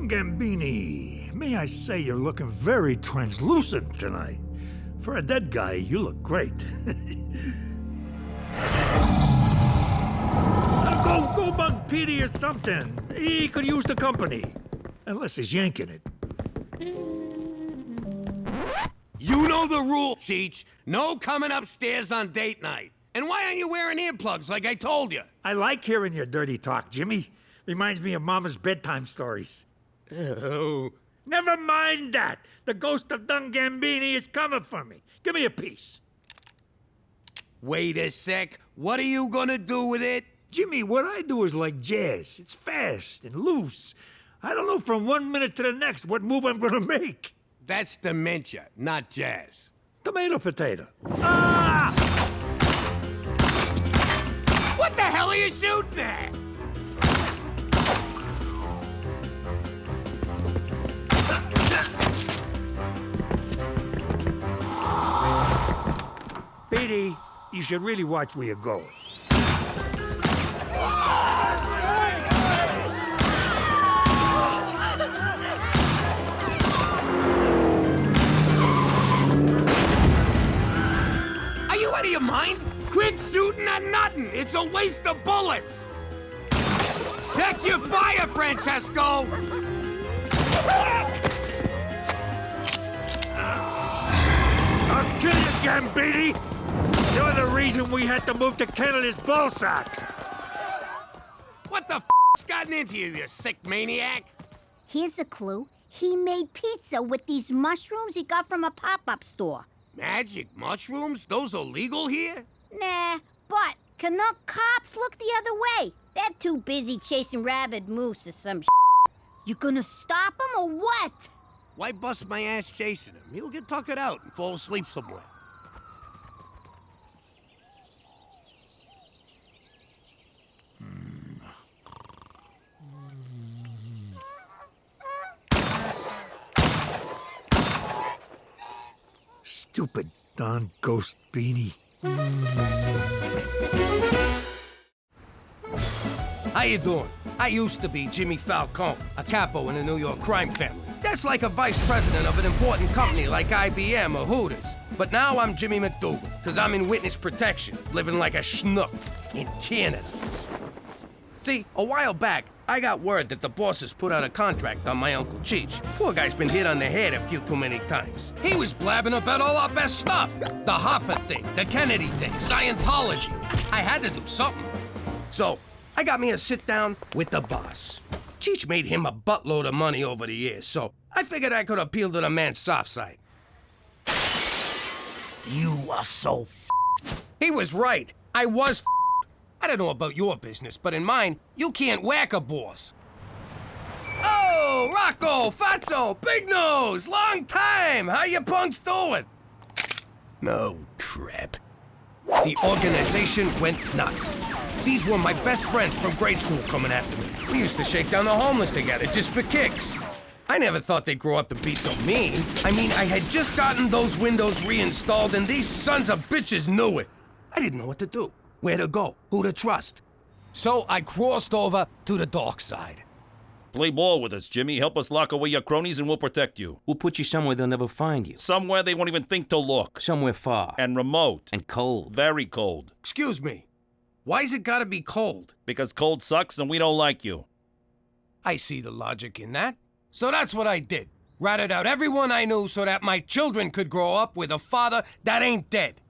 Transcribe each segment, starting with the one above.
Don Gambini, may I say you're looking very translucent tonight. For a dead guy, you look great. Go bug Petey or something. He could use the company. Unless he's yanking it. You know the rule, Cheech. No coming upstairs on date night. And why aren't you wearing earplugs like I told you? I like hearing your dirty talk, Jimmy. Reminds me of Mama's bedtime stories. Oh. Never mind that. The ghost of Don Gambini is coming for me. Give me a piece. Wait a sec. What are you gonna do with it? Jimmy, what I do is like jazz. It's fast and loose. I don't know from 1 minute to the next what move I'm gonna make. That's dementia, not jazz. Tomato potato. Ah! What the hell are you shooting at? Petey, you should really watch where you're going. Are you out of your mind? Quit shooting at nothing. It's a waste of bullets. Check your fire, Francesco. I'll kill you, Gambini! You're the reason we had to move to Canada's ballsack! What the f***'s gotten into you, you sick maniac? Here's a clue. He made pizza with these mushrooms he got from a pop-up store. Magic mushrooms? Those are legal here? Nah, but Canuck cops look the other way. They're too busy chasing rabid moose or some shit. You gonna stop them or what? Why bust my ass chasing him? He'll get tuckered out and fall asleep somewhere. Stupid Don Ghost Beanie. How you doing? I used to be Jimmy Falcone, a capo in the New York crime family. That's like a vice president of an important company like IBM or Hooters. But now I'm Jimmy McDougall, because I'm in witness protection, living like a schnook in Canada. See, a while back, I got word that the bosses put out a contract on my Uncle Cheech. Poor guy's been hit on the head a few too many times. He was blabbing about all our best stuff. The Hoffa thing, the Kennedy thing, Scientology. I had to do something. So, I got me a sit-down with the boss. Cheech made him a buttload of money over the years, so I figured I could appeal to the man's soft side. You are so He was right. I was I don't know about your business, but in mine, you can't whack a boss. Oh, Rocco, Fatso, Big Nose, long time. How you punks doing? No crap. The organization went nuts. These were my best friends from grade school coming after me. We used to shake down the homeless together just for kicks. I never thought they'd grow up to be so mean. I mean, I had just gotten those windows reinstalled and these sons of bitches knew it. I didn't know what to do, where to go, who to trust. So I crossed over to the dark side. Play ball with us, Jimmy. Help us lock away your cronies and we'll protect you. We'll put you somewhere they'll never find you. Somewhere they won't even think to look. Somewhere far. And remote. And cold. Very cold. Excuse me, why's it gotta be cold? Because cold sucks and we don't like you. I see the logic in that. So that's what I did. Ratted out everyone I knew so that my children could grow up with a father that ain't dead.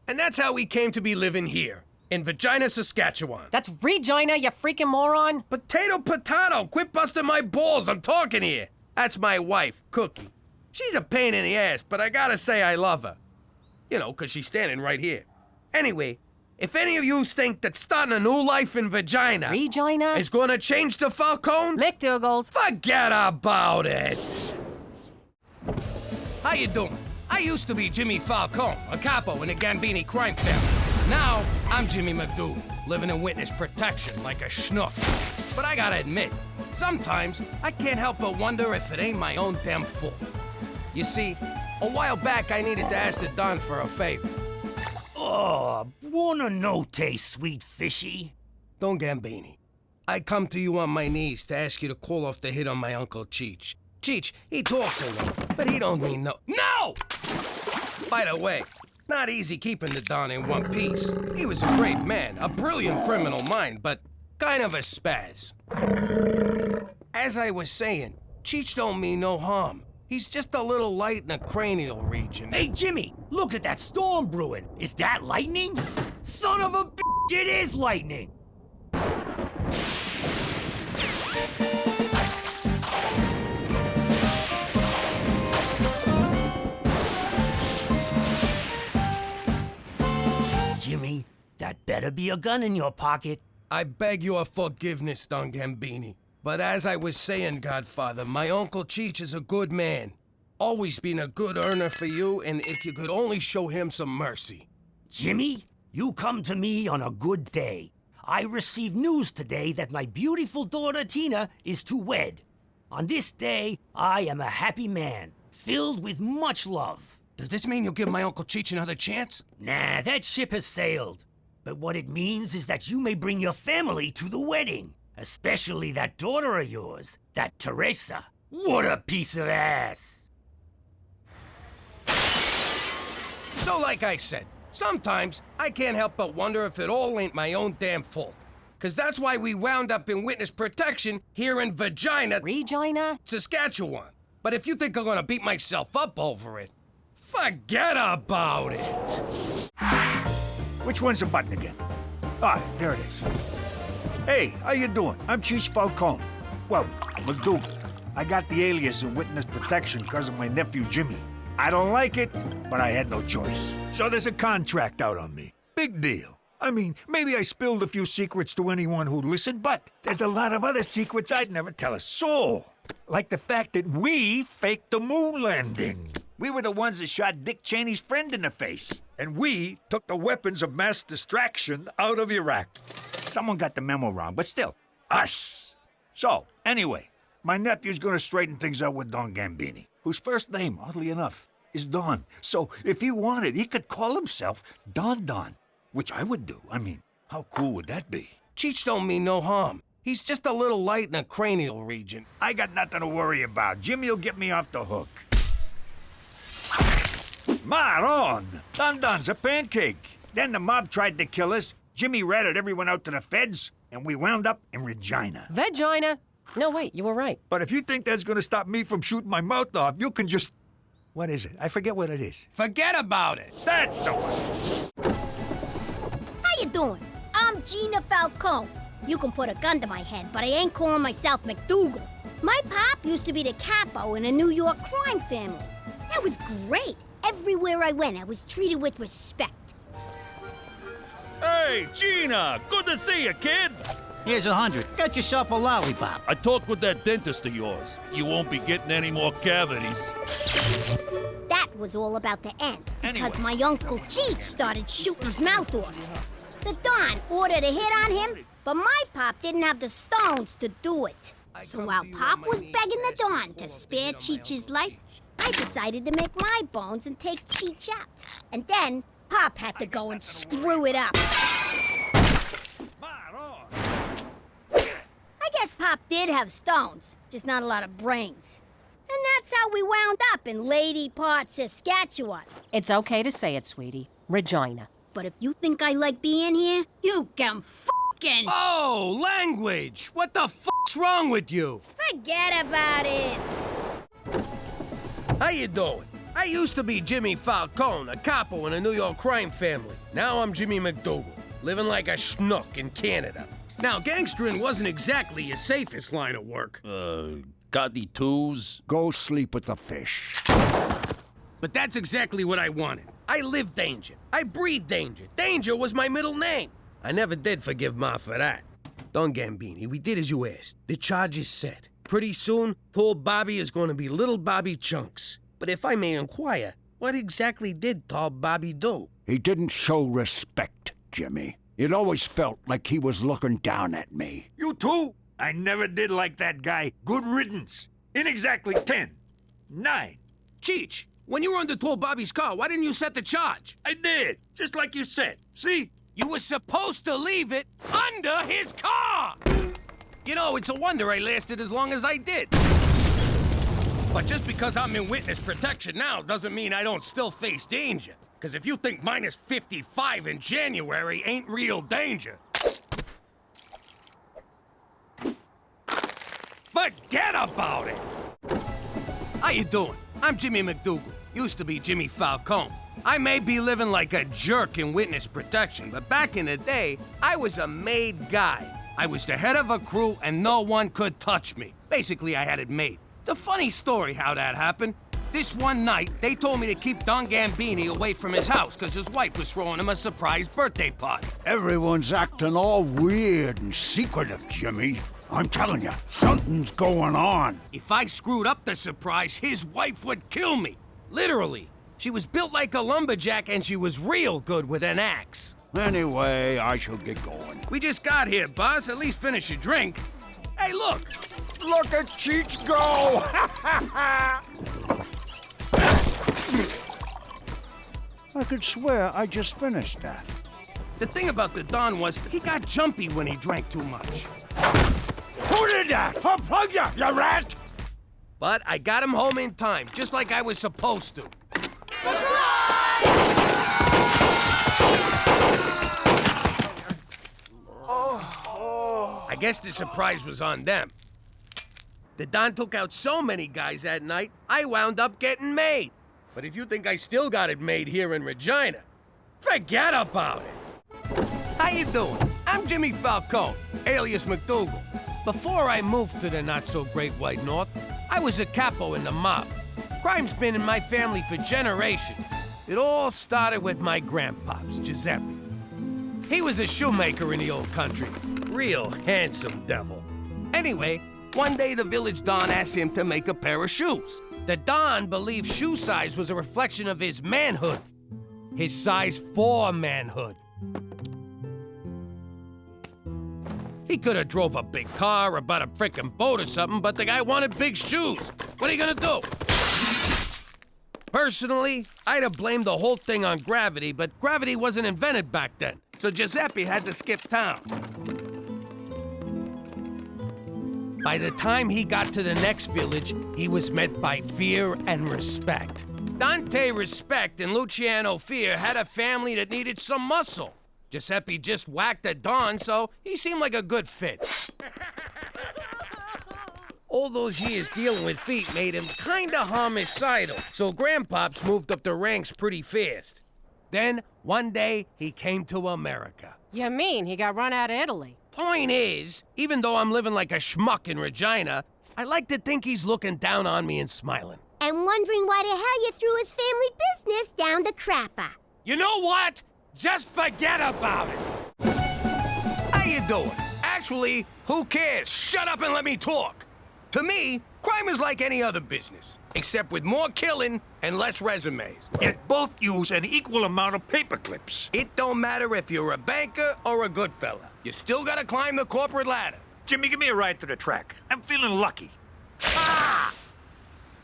And that's how we came to be living here, in Regina, Saskatchewan. That's Regina, you freaking moron! Potato, quit busting my balls, I'm talking here. That's my wife, Cookie. She's a pain in the ass, but I gotta say I love her. You know, 'cause she's standing right here. Anyway, if any of you think that starting a new life in Regina is gonna change the Falcones, McDougalls, forget about it. How you doing? I used to be Jimmy Falcone, a capo in the Gambini crime family. Now, I'm Jimmy McDoo, living in witness protection like a schnook. But I gotta admit, sometimes I can't help but wonder if it ain't my own damn fault. You see, a while back I needed to ask the Don for a favor. Oh, buona notte, sweet fishy. Don Gambini. I come to you on my knees to ask you to call off the hit on my Uncle Cheech. Cheech, he talks a lot, but he don't mean no. No! By the way, not easy keeping the Don in one piece. He was a great man, a brilliant criminal mind, but kind of a spaz. As I was saying, Cheech don't mean no harm. He's just a little light in the cranial region. Hey, Jimmy, look at that storm brewing. Is that lightning? Son of a bitch, it is lightning! Jimmy, that better be a gun in your pocket. I beg your forgiveness, Don Gambini. But as I was saying, Godfather, my Uncle Cheech is a good man. Always been a good earner for you, and if you could only show him some mercy. Jimmy, you come to me on a good day. I received news today that my beautiful daughter Tina is to wed. On this day, I am a happy man, filled with much love. Does this mean you'll give my Uncle Cheech another chance? Nah, that ship has sailed. But what it means is that you may bring your family to the wedding. Especially that daughter of yours, that Teresa. What a piece of ass! So like I said, sometimes I can't help but wonder if it all ain't my own damn fault. 'Cause that's why we wound up in witness protection here in Regina? Saskatchewan. But if you think I'm gonna beat myself up over it, forget about it. Which one's the button again? Ah, there it is. Hey, how you doing? I'm Chief Falcone. Well, McDougal. I got the alias in witness protection because of my nephew Jimmy. I don't like it, but I had no choice. So there's a contract out on me. Big deal. I mean, maybe I spilled a few secrets to anyone who'd listen, but there's a lot of other secrets I'd never tell a soul. Like the fact that we faked the moon landing. We were the ones that shot Dick Cheney's friend in the face. And we took the weapons of mass distraction out of Iraq. Someone got the memo wrong, but still, us. So, anyway, my nephew's gonna straighten things out with Don Gambini, whose first name, oddly enough, is Don. So, if he wanted, he could call himself Don Don, which I would do. I mean, how cool would that be? Cheech don't mean no harm. He's just a little light in the cranial region. I got nothing to worry about. Jimmy'll get me off the hook. Maron! Don Don's a pancake. Then the mob tried to kill us. Jimmy ratted everyone out to the feds, and we wound up in Regina. Vagina? No, wait, you were right. But if you think that's gonna stop me from shooting my mouth off, you can just... What is it? I forget what it is. Forget about it. That's the one. How you doing? I'm Gina Falone. You can put a gun to my head, but I ain't calling myself McDougal. My pop used to be the capo in a New York crime family. That was great. Everywhere I went, I was treated with respect. Hey, Gina! Good to see you, kid! Here's 100. Get yourself a lollipop. I talked with that dentist of yours. You won't be getting any more cavities. That was all about to end, because Anyway. my Uncle Cheech started shooting his mouth off. The Don ordered a hit on him, but my pop didn't have the stones to do it. So while Pop was begging the Don to spare Cheech's life, I decided to make my bones and take Cheech out. And then Pop had to go and screw it up. I guess Pop did have stones, just not a lot of brains. And that's how we wound up in Lady Part, Saskatchewan. It's okay to say it, sweetie. Regina. But if you think I like being here, you can fucking Oh, language! What the fuck's wrong with you? forget about it. How you doing? I used to be Jimmy Falcone, a capo in a New York crime family. Now I'm Jimmy McDougall, living like a schnook in Canada. Now, gangstering wasn't exactly your safest line of work. Got the twos? Go sleep with the fish. But that's exactly what I wanted. I live danger. I breathe danger. Danger was my middle name. I never did forgive Ma for that. Don Gambini, we did as you asked. The charge is set. Pretty soon, tall Bobby is going to be little Bobby Chunks. But if I may inquire, what exactly did tall Bobby do? He didn't show respect, Jimmy. It always felt like he was looking down at me. You too? I never did like that guy. Good riddance. In exactly 10, 9. Cheech, when you were under tall Bobby's car, why didn't you set the charge? I did, just like you said. See? You were supposed to leave it under his car! You know, it's a wonder I lasted as long as I did. But just because I'm in witness protection now doesn't mean I don't still face danger. Because if you think minus 55 in January ain't real danger, forget about it! How you doing? I'm Jimmy McDougall. Used to be Jimmy Falcone. I may be living like a jerk in witness protection, but back in the day, I was a made guy. I was the head of a crew and no one could touch me. Basically, I had it made. It's a funny story how that happened. This one night, they told me to keep Don Gambini away from his house because his wife was throwing him a surprise birthday party. Everyone's acting all weird and secretive, Jimmy. I'm telling you, something's going on. If I screwed up the surprise, his wife would kill me. Literally. She was built like a lumberjack and she was real good with an axe. Anyway, I shall get going. We just got here, boss. At least finish your drink. Hey, look! Look at Cheech go! I could swear I just finished that. The thing about the Don was he got jumpy when he drank too much. Who did that? Unplug you, you rat! But I got him home in time, just like I was supposed to. I guess the surprise was on them. The Don took out so many guys that night, I wound up getting made. But if you think I still got it made here in Regina, forget about it. How you doing? I'm Jimmy Falcone, alias McDougall. Before I moved to the not-so-great White North, I was a capo in the mob. Crime's been in my family for generations. It all started with my grandpops, Giuseppe. He was a shoemaker in the old country. Real handsome devil. Anyway, one day the village Don asked him to make a pair of shoes. The Don believed shoe size was a reflection of his manhood. His size 4 manhood. He could have drove a big car or bought a frickin' boat or something, but the guy wanted big shoes. What are you gonna do? Personally, I'd have blamed the whole thing on gravity, but gravity wasn't invented back then, so Giuseppe had to skip town. By the time he got to the next village, he was met by fear and respect. Dante Respect and Luciano Fear had a family that needed some muscle. Giuseppe just whacked a Don, so he seemed like a good fit. All those years dealing with feet made him kinda homicidal, so Grandpops moved up the ranks pretty fast. Then, one day, he came to America. You mean he got run out of Italy? Point is, even though I'm living like a schmuck in Regina, I like to think he's looking down on me and smiling. And wondering why the hell you threw his family business down the crapper. You know what? Just forget about it. How you doing? Actually, who cares? Shut up and let me talk. To me, crime is like any other business, except with more killing and less resumes. Yet both use an equal amount of paper clips. It don't matter if you're a banker or a good fella. You still gotta climb the corporate ladder. Jimmy, give me a ride to the track. I'm feeling lucky. Ah!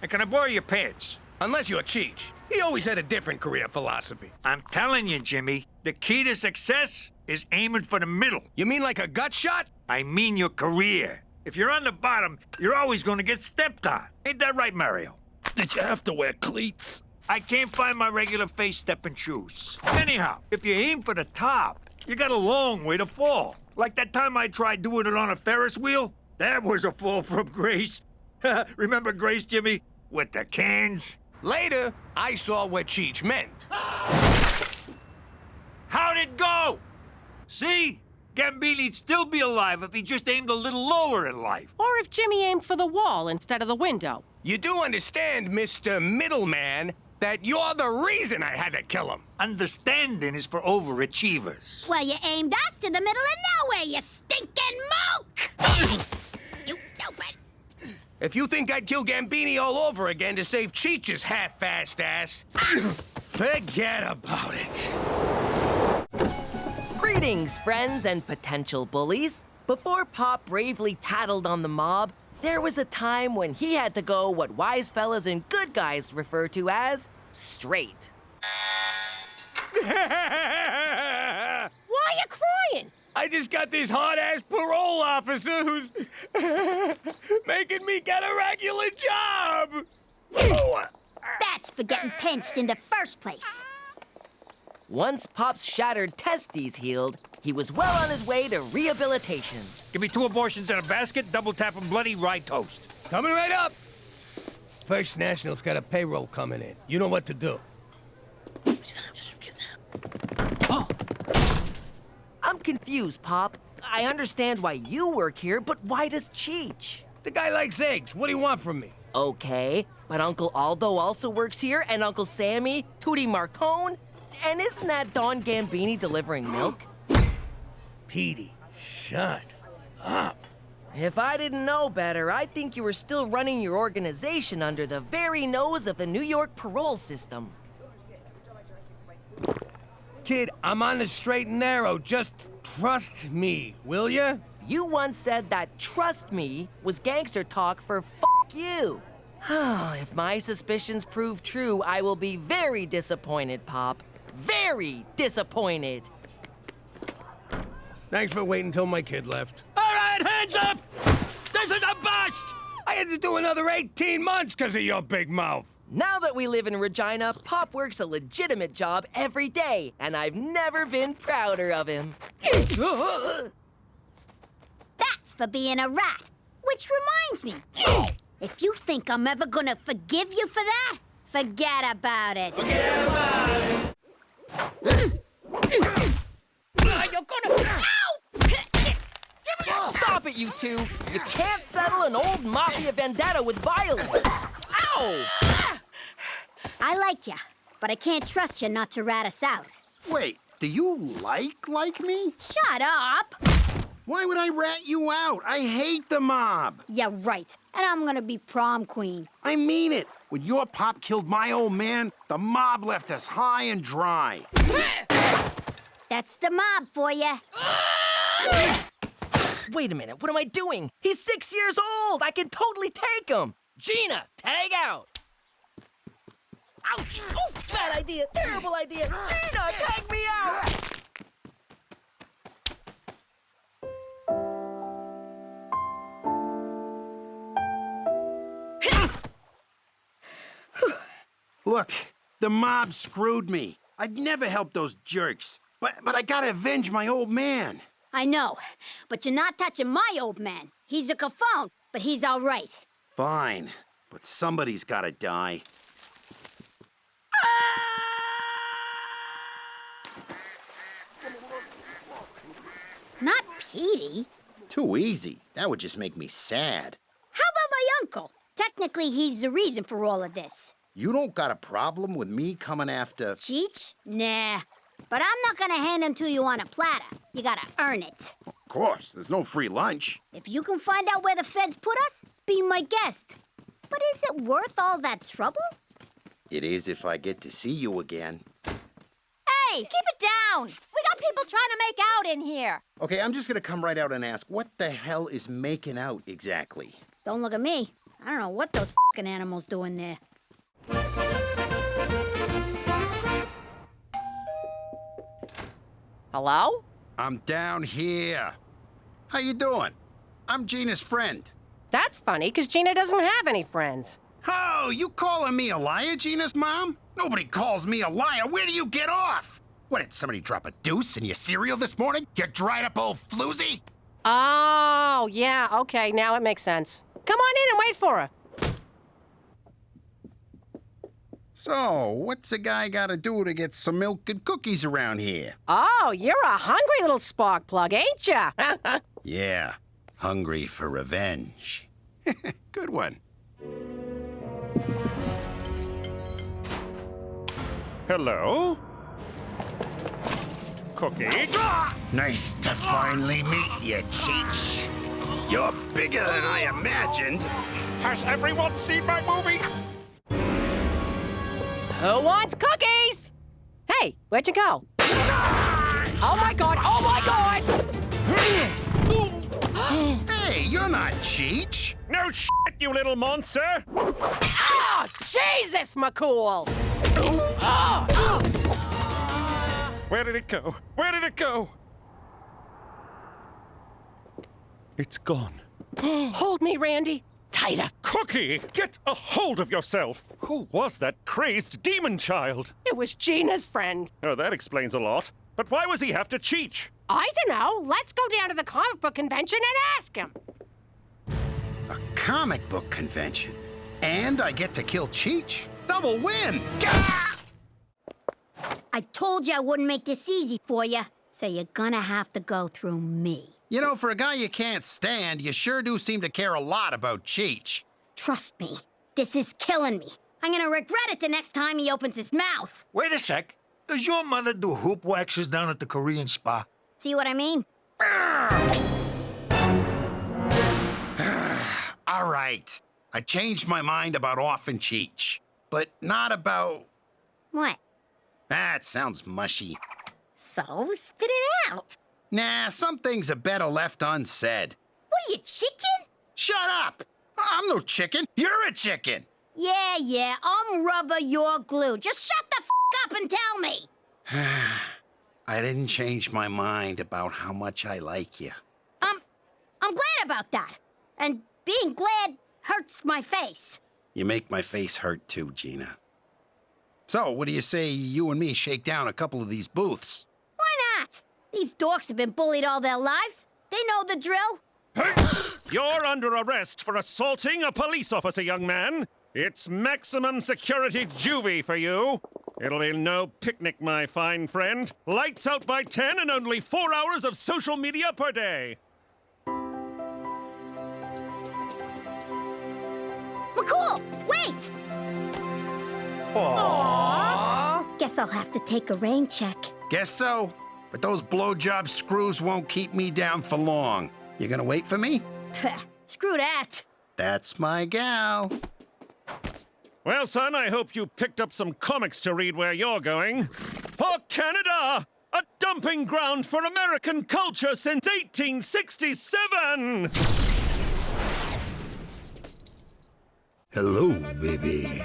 And can I borrow your pants? Unless you're Cheech. He always had a different career philosophy. I'm telling you, Jimmy, the key to success is aiming for the middle. You mean like a gut shot? I mean your career. If you're on the bottom, you're always going to get stepped on. Ain't that right, Mario? Did you have to wear cleats? I can't find my regular face-stepping shoes. Anyhow, if you aim for the top, you got a long way to fall. Like that time I tried doing it on a Ferris wheel? That was a fall from grace. Remember Grace, Jimmy? With the cans? Later, I saw what Cheech meant. How'd it go? See? Gambini'd still be alive if he just aimed a little lower in life. Or if Jimmy aimed for the wall instead of the window. You do understand, Mr. Middleman, that you're the reason I had to kill him. Understanding is for overachievers. Well, you aimed us to the middle of nowhere, you stinking moke! You stupid! If you think I'd kill Gambini all over again to save Cheech's half-assed ass, forget about it. Greetings, friends and potential bullies. Before Pop bravely tattled on the mob, there was a time when he had to go what wise fellas and good guys refer to as straight. Why are you crying? I just got this hard-ass parole officer who's making me get a regular job. That's for getting pinched in the first place. Once Pop's shattered testes healed, he was well on his way to rehabilitation. Give me 2 abortions in a basket, double tap 'em bloody, rye toast. Coming right up. First National's got a payroll coming in. You know what to do. I'm confused, Pop. I understand why you work here, but why does Cheech? The guy likes eggs. What do you want from me? Okay, but Uncle Aldo also works here, and Uncle Sammy, Tootie Marcone, and isn't that Don Gambini delivering milk? Petey, shut up. If I didn't know better, I'd think you were still running your organization under the very nose of the New York parole system. Kid, I'm on the straight and narrow. Just trust me, will ya? You once said that trust me was gangster talk for f you. If my suspicions prove true, I will be very disappointed, Pop. Very disappointed. Thanks for waiting until my kid left. All right, hands up! This is a bust! I had to do another 18 months because of your big mouth. Now that we live in Regina, Pop works a legitimate job every day, and I've never been prouder of him. That's for being a rat. Which reminds me, if you think I'm ever gonna forgive you for that, forget about it. Forget about it. You're gonna... Ow! Stop it, you two! You can't settle an old mafia vendetta with violence. Ow! I like you, but I can't trust you not to rat us out. Wait, do you like me? Shut up! Why would I rat you out? I hate the mob. Yeah, right. And I'm gonna be prom queen. I mean it. When your pop killed my old man, the mob left us high and dry. That's the mob for you. Wait a minute, what am I doing? He's 6 years old! I can totally take him! Gina, tag out! Ouch! Oof, bad idea, terrible idea! Gina, tag me out! Look, the mob screwed me. I'd never help those jerks. But I gotta avenge my old man. I know, but you're not touching my old man. He's a cafone, but he's all right. Fine, but somebody's gotta die. Not Petey. Too easy. That would just make me sad. How about my uncle? Technically, he's the reason for all of this. You don't got a problem with me coming after... Cheech? Nah. But I'm not gonna hand him to you on a platter. You gotta earn it. Of course, there's no free lunch. If you can find out where the feds put us, be my guest. But is it worth all that trouble? It is if I get to see you again. Hey, keep it down! We got people trying to make out in here. Okay, I'm just gonna come right out and ask, what the hell is making out exactly? Don't look at me. I don't know what those fucking animals doing there. Hello? I'm down here. How you doing? I'm Gina's friend. That's funny, because Gina doesn't have any friends. Oh, you calling me a liar, Gina's mom? Nobody calls me a liar. Where do you get off? What, did somebody drop a deuce in your cereal this morning? You dried up old floozy? Oh, yeah, okay, now it makes sense. Come on in and wait for her. So, what's a guy gotta do to get some milk and cookies around here? Oh, you're a hungry little spark plug, ain't ya? Yeah, hungry for revenge. Good one. Hello? Cookie? Nice to finally meet you, Cheech. You're bigger than I imagined. Has everyone seen my movie? Who wants cookies? Hey, where'd you go? Oh my god, oh my god! Hey, you're not Cheech. No shit, you little monster! Ah, Jesus, McCool! Where did it go? Where did it go? It's gone. Hold me, Randy. Tighter. Cookie, get a hold of yourself. Who was that crazed demon child? It was Gina's friend. Oh, that explains a lot. But why was he after Cheech? I don't know. Let's go down to the comic book convention and ask him. A comic book convention? And I get to kill Cheech? Double win! Gah! I told you I wouldn't make this easy for you, so you're gonna have to go through me. You know, for a guy you can't stand, you sure do seem to care a lot about Cheech. Trust me, this is killing me. I'm gonna regret it the next time he opens his mouth. Wait a sec. Does your mother do hoop waxes down at the Korean spa? See what I mean? All right. I changed my mind about offing Cheech, but not about... What? That sounds mushy. So, spit it out. Nah, some things are better left unsaid. What are you, chicken? Shut up! I'm no chicken. You're a chicken. Yeah, I'm rubber, you're glue. Just shut the up and tell me. I didn't change my mind about how much I like you. I'm glad about that. And being glad hurts my face. You make my face hurt too, Gina. So, what do you say you and me shake down a couple of these booths? Why not? These dorks have been bullied all their lives. They know the drill. You're under arrest for assaulting a police officer, young man. It's maximum security juvie for you. It'll be no picnic, my fine friend. Lights out by 10 and only 4 hours of social media per day. McCool, wait! Aww. Guess I'll have to take a rain check. Guess so. But those blowjob screws won't keep me down for long. You gonna wait for me? Screw that. That's my gal. Well, son, I hope you picked up some comics to read where you're going. For Canada! A dumping ground for American culture since 1867! Hello, baby.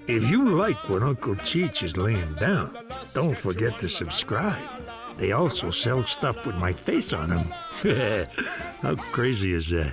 If you like what Uncle Cheech is laying down, don't forget to subscribe. They also sell stuff with my face on them. How crazy is that?